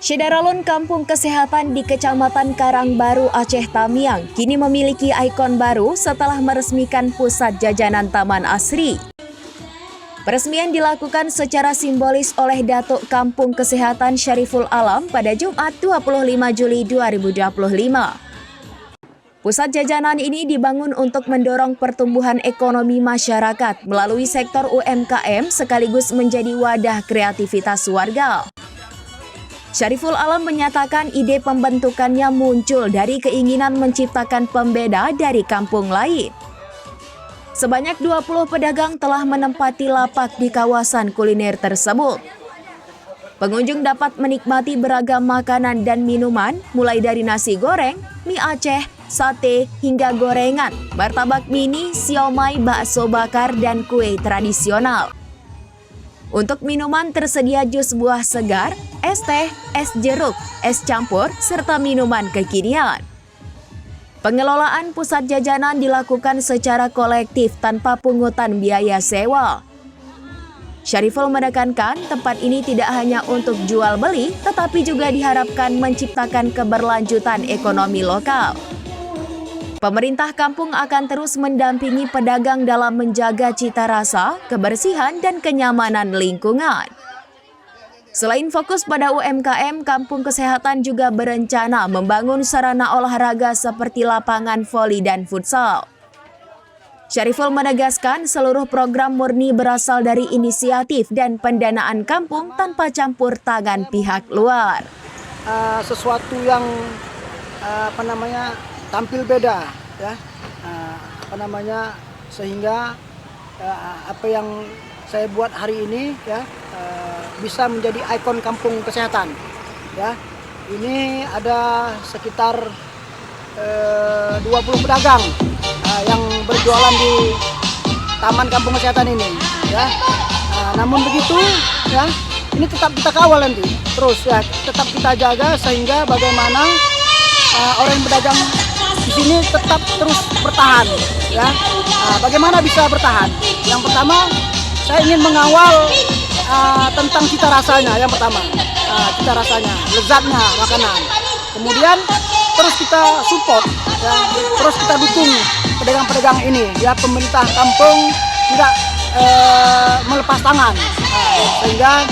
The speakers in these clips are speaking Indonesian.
Syederalun Kampung Kesehatan di Kecamatan Karangbaru, Aceh Tamiang kini memiliki ikon baru setelah meresmikan pusat jajanan Taman Asri. Peresmian dilakukan secara simbolis oleh Datuk Kampung Kesehatan Syariful Alam pada Jumat 25 Juli 2025. Pusat jajanan ini dibangun untuk mendorong pertumbuhan ekonomi masyarakat melalui sektor UMKM sekaligus menjadi wadah kreativitas warga. Syariful Alam menyatakan ide pembentukannya muncul dari keinginan menciptakan pembeda dari kampung lain. Sebanyak 20 pedagang telah menempati lapak di kawasan kuliner tersebut. Pengunjung dapat menikmati beragam makanan dan minuman, mulai dari nasi goreng, mie Aceh, sate, hingga gorengan, martabak mini, siomay, bakso bakar, dan kue tradisional. Untuk minuman tersedia jus buah segar, es teh, es jeruk, es campur, serta minuman kekinian. Pengelolaan pusat jajanan dilakukan secara kolektif tanpa pungutan biaya sewa. Syariful menekankan tempat ini tidak hanya untuk jual beli, tetapi juga diharapkan menciptakan keberlanjutan ekonomi lokal. Pemerintah kampung akan terus mendampingi pedagang dalam menjaga cita rasa, kebersihan, dan kenyamanan lingkungan. Selain fokus pada UMKM, Kampung Kesehatan juga berencana membangun sarana olahraga seperti lapangan voli dan futsal. Syariful menegaskan seluruh program murni berasal dari inisiatif dan pendanaan kampung tanpa campur tangan pihak luar. Sesuatu yang tampil beda, ya, sehingga apa yang saya buat hari ini, ya, bisa menjadi ikon kampung kesehatan, ya. Ini ada sekitar 20 pedagang yang berjualan di Taman Kampung Kesehatan ini, ya. Namun begitu, ya, ini tetap kita kawal nanti, terus, ya, tetap kita jaga sehingga bagaimana orang yang berdagang di sini tetap terus bertahan, ya. Bagaimana bisa bertahan? Yang pertama, saya ingin mengawal tentang cita rasanya. Yang pertama, cita rasanya, lezatnya makanan. Kemudian terus kita support, ya, terus kita dukung pedagang-pedagang ini, ya. Pemerintah kampung tidak melepas tangan, sehingga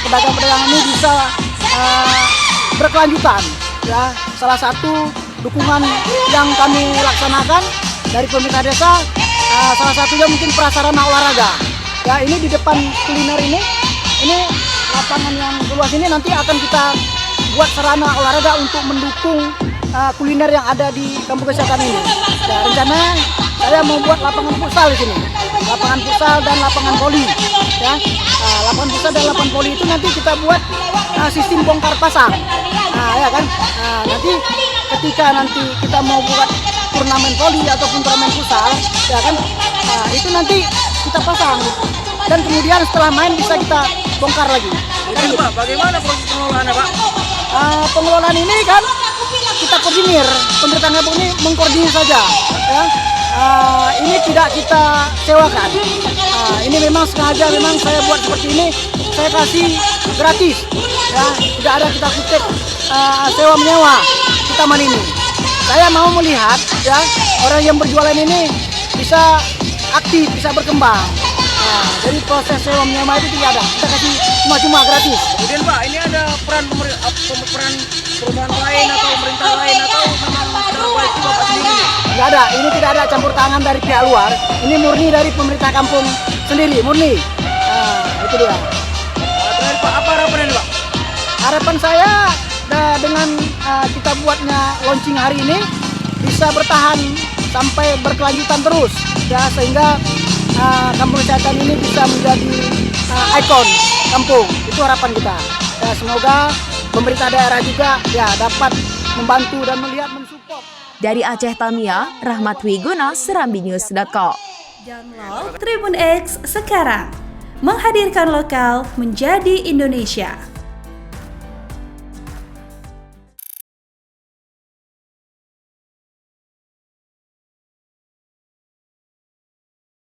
pedagang-pedagang ini bisa berkelanjutan. Ya, salah satu dukungan yang kami laksanakan dari pemerintah desa, salah satunya mungkin prasarana olahraga. Ya, ini di depan kuliner ini lapangan yang luas ini nanti akan kita buat sarana olahraga untuk mendukung kuliner yang ada di Kampung Kesehatan ini. Ya, rencana saya mau buat lapangan futsal di sini, lapangan futsal dan lapangan voli. Ya, lapangan futsal dan lapangan voli itu nanti kita buat sistem bongkar pasang. Ya kan, nanti ketika nanti kita mau buat turnamen voli ataupun turnamen futsal, ya kan, itu nanti kita pasang dan kemudian setelah main bisa kita bongkar lagi. Jadi, Pak, bagaimana proses pengelolaannya, Pak? Pengelolaan ini kan kita koordinir, pemerintah kampung ini mengkoordinir saja, ya. Ini tidak kita sewakan. Ini memang sengaja, memang saya buat seperti ini, saya kasih gratis, ya. Tidak ada kita kutip sewa menyewa di taman ini. Saya mau melihat, ya, orang yang berjualan ini bisa aktif, bisa berkembang. Jadi proses sewa menyewa itu tidak ada, kita kasih cuma gratis. Kemudian, Pak, ini ada peran perusahaan lain atau pemerintah lain atau memang secara kolektif Bapak sendiri? Tidak ada, ini tidak ada campur tangan dari pihak luar. Ini murni dari pemerintah kampung sendiri, murni. Itu dia. Terakhir, Pak, apa harapannya, Pak? Harapan saya dengan kita buatnya launching hari ini bisa bertahan sampai berkelanjutan terus, ya, sehingga Kampung Kesehatan ini bisa menjadi ikon kampung. Itu harapan kita. Ya, semoga pemerintah daerah juga, ya, dapat membantu dan melihat, mensupport. Dari Aceh Tamiang, Rahmat Wiguna, serambinews.com. Download Tribun X sekarang, menghadirkan lokal menjadi Indonesia.